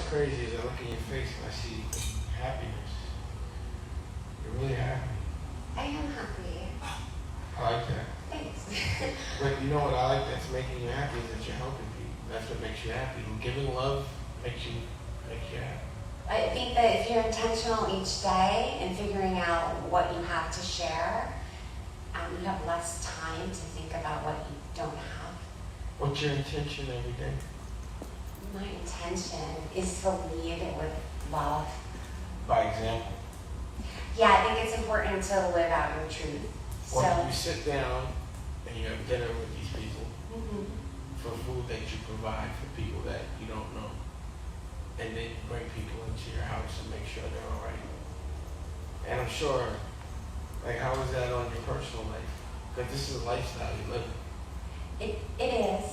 crazy is I look in your face and I see happiness. You're really happy. I am happy. I like that. Thanks. But you know what I like that's making you happy is that you're helping people. That's what makes you happy. And giving love makes you happy. I think that if you're intentional each day and figuring out what you have to share, you have less time to think about what you don't have. What's your intention every day? My intention is to lead with love. By example. Yeah, I think it's important to live out your truth. Well, you sit down and you have dinner with these people for food that you provide for people that you don't know. And then you bring people into your house and make sure they're all right. And I'm sure, like, how is that on your personal life? Because this is a lifestyle you live in. It is.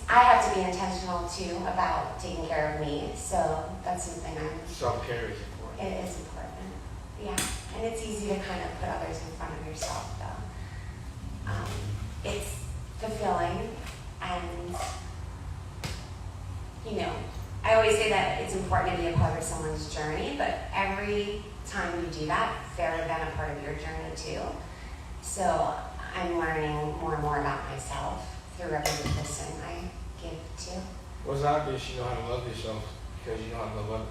I have to be intentional too about taking care of me. So that's something Self-care is important. It is important. Yeah, and it's easy to kind of put others in front of yourself, though. It's fulfilling, and I always say that it's important to be a part of someone's journey, but every time you do that, they're then a part of your journey too. So I'm learning more and more about myself through every person I give to. Well, it's obvious you know how to love yourself because you know how to love others.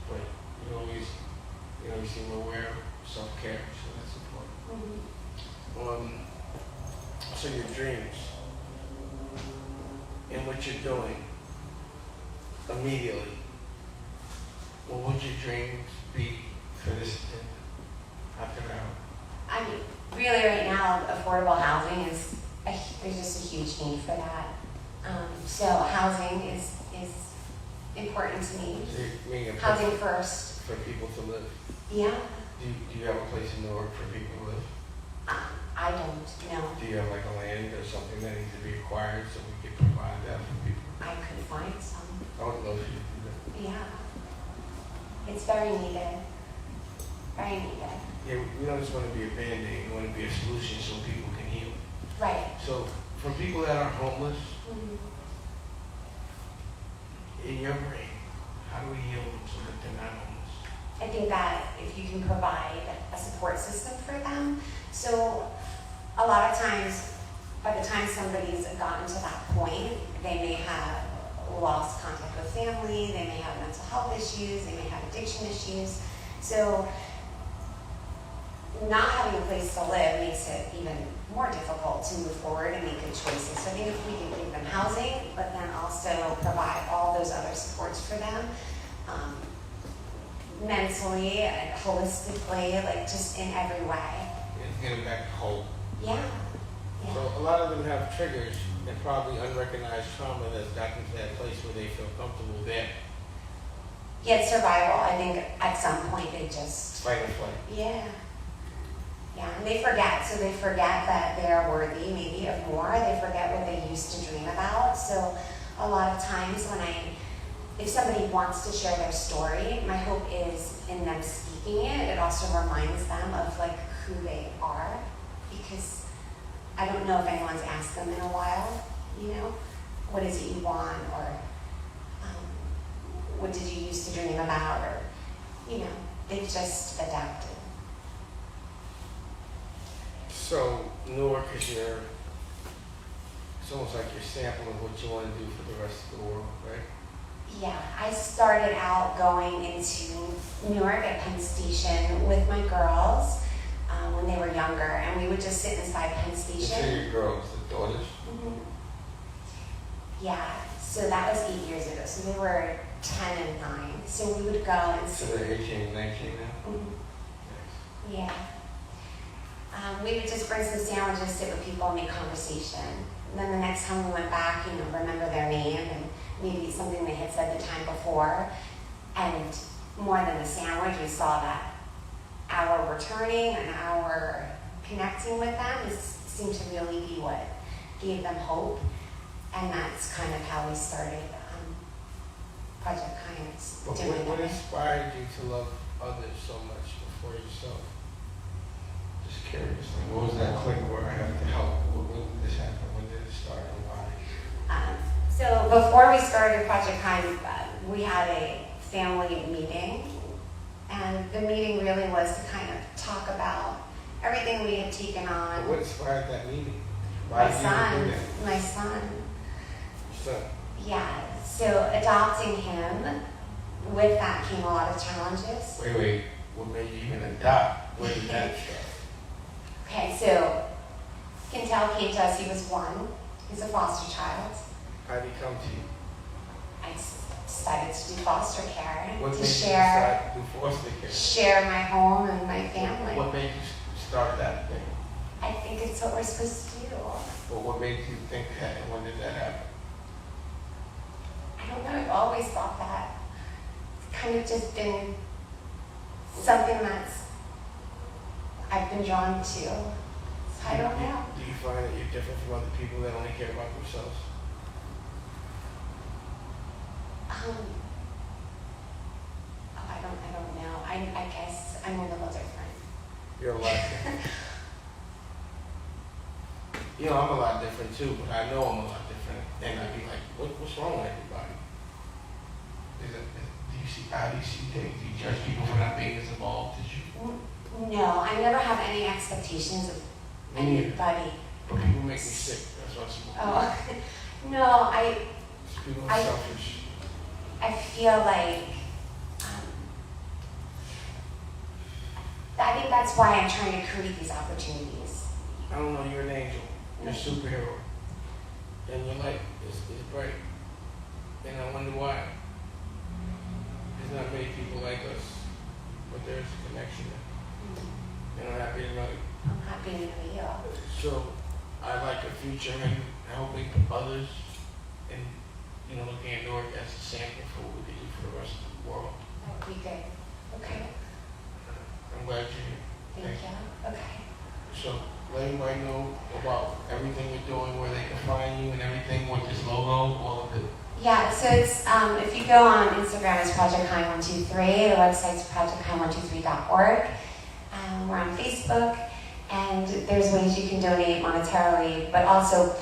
But you seem aware of self-care, so that's important. So your dreams and what you're doing immediately, what would your dreams be for this after that? I mean, really right now, affordable housing there's just a huge need for that. So housing is important to me. So housing first. For people to live? Yeah. Do you have a place in Newark for people to live? I don't, no. Do you have like a land or something that needs to be acquired so we can provide that for people? I could find some. I would love for you to do that. Yeah. It's very needed. Very needed. Yeah, we don't just want to be a band-aid, we want to be a solution so people can heal. Right. So for people that are homeless, in your brain, how do we heal them so that they're not homeless? I think that if you can provide a support system for them, so a lot of times, by the time somebody's gotten to that point, they may have lost contact with family, they may have mental health issues, they may have addiction issues. So not having a place to live makes it even more difficult to move forward and make good choices. So I think if we can give them housing, but then also provide all those other supports for them, mentally and holistically, like just in every way. Get them back whole. Yeah. So a lot of them have triggers and probably unrecognized trauma that's gotten to that place where they feel comfortable there. Yeah, it's survival. I think at some point they just... Fight or flight. Yeah. Yeah, and they forget. So they forget that they're worthy maybe of more. They forget what they used to dream about. So a lot of times if somebody wants to share their story, my hope is in them speaking it, it also reminds them of like who they are, because I don't know if anyone's asked them in a while, what is it you want, or what did you used to dream about, or, they've just adapted. So Newark is it's almost like your sample of what you want to do for the rest of the world, right? Yeah, I started out going into Newark at Penn Station with my girls when they were younger, and we would just sit inside Penn Station. You say your girls, the daughters? Yeah, so that was 8 years ago. So they were 10 and 9. So we would go and sit. So they're 18 and 19 now? Nice. Yeah. We would just bring some sandwiches, sit with people, and make conversation. And then the next time we went back, remember their name and maybe something they had said the time before. And more than the sandwich, we saw that our returning and our connecting with them seemed to really be what gave them hope. And that's kind of how we started Project Kindness. What inspired you to love others so much before yourself? Just curious. What was that click where I have to help? When did this happen? When did it start and why? So before we started Project Kind, we had a family meeting, and the meeting really was to kind of talk about everything we had taken on. What inspired that meeting? My son. Yeah, so adopting him, with that came a lot of challenges. Wait, what made you even adopt? Where did that start? Okay, so Quintel came to us, he was 1. He's a foster child. How did he come to you? I decided to do foster care, What to made you decide to do foster care? share my home and my family. What made you start that thing? I think it's what we're supposed to do. Well, what made you think that, and when did that happen? I don't know, I've always thought that. It's kind of just been something that's I've been drawn to. So I don't know. Do you find that you're different from other people that only care about themselves? I don't know. I guess I'm a little different. You're a lot different. You know, I'm a lot different too, but I know I'm a lot different. And I'd be like, what's wrong with everybody? How do you see things? Do you judge people for not being as evolved as you? No, I never have any expectations of anybody. But people make me sick. That's why I'm so No, people are selfish. I feel like I think that's why I'm trying to create these opportunities. I don't know, you're an angel. You're a superhero. And your light is bright. And I wonder why. There's not many people like us, but there's a connection. And I'm happy to know you. I'm happy to know you. So I like a future in helping others and, looking at Newark as a sample for what we can do for the rest of the world. That would be good. Okay. I'm glad you're here. Thank you. Okay. So let everybody know about everything you're doing, where they can find you and everything with this logo, all of it. Yeah, so it's if you go on Instagram, it's Project Kind 123. The website's projectkind123.org. We're on Facebook, and there's ways you can donate monetarily, but also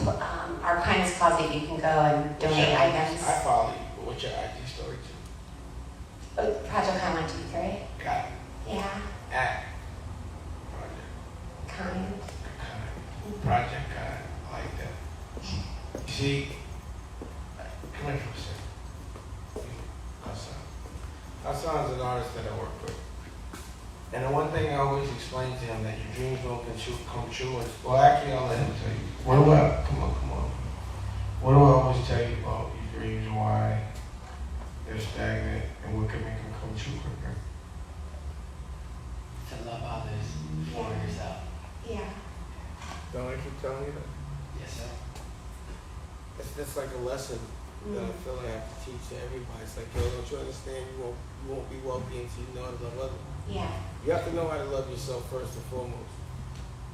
our Kindness Closet, you can go and donate items. I follow you, but what's your IG story too? Project Kind 123. Got it. Yeah. At Kind. Project Kind. I like that. You see, come here for a second. Hassan's an artist that I work with. And the one thing I always explain to him, that your dreams won't come true. Well, actually, I'll let him tell you. Come on. What do I always tell you about your dreams and why they're stagnant and what can make them come true quicker? To love others before yourself. Yeah. Don't I keep telling you that? Yes, sir. It's just like a lesson that I feel like I have to teach to everybody. It's like, don't you understand? You won't be wealthy until you know how to love others. Yeah. You have to know how to love yourself first and foremost.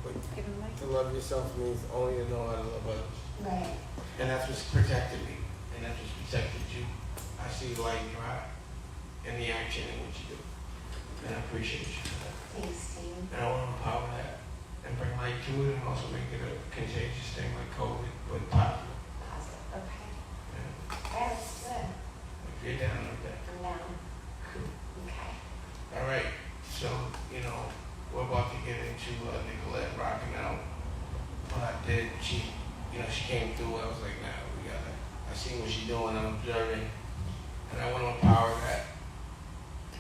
But to love yourself means only to know how to love others. Right. And that's what's protected me. And that's what's protected you. I see the light in your eye and the action in what you do. And I appreciate you for that. Thanks, Steve. And I want to empower that and bring light to it and also make it a contagious thing like COVID, but positive. Positive. Okay. Yeah. Yeah, that's good. If you're down with that. I'm down. Okay. All right. So, we're about to get into Nicolette rocking out. What I did, she came through. I was like, nah, I see what she's doing. I'm observing. And I want to empower that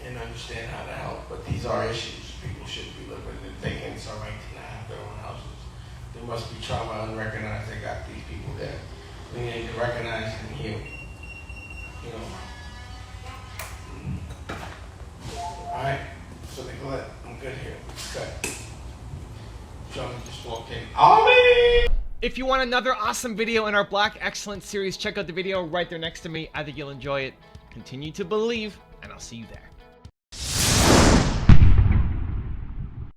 and understand how to help. But these are issues. People shouldn't be living and thinking it's all right to not have their own houses. There must be trauma unrecognized that got these people there. We need to recognize and heal. All right. So Nicolette, I'm good here. Okay. John just walked in. Ollie! If you want another awesome video in our Black Excellence series, check out the video right there next to me. I think you'll enjoy it. Continue to believe, and I'll see you there.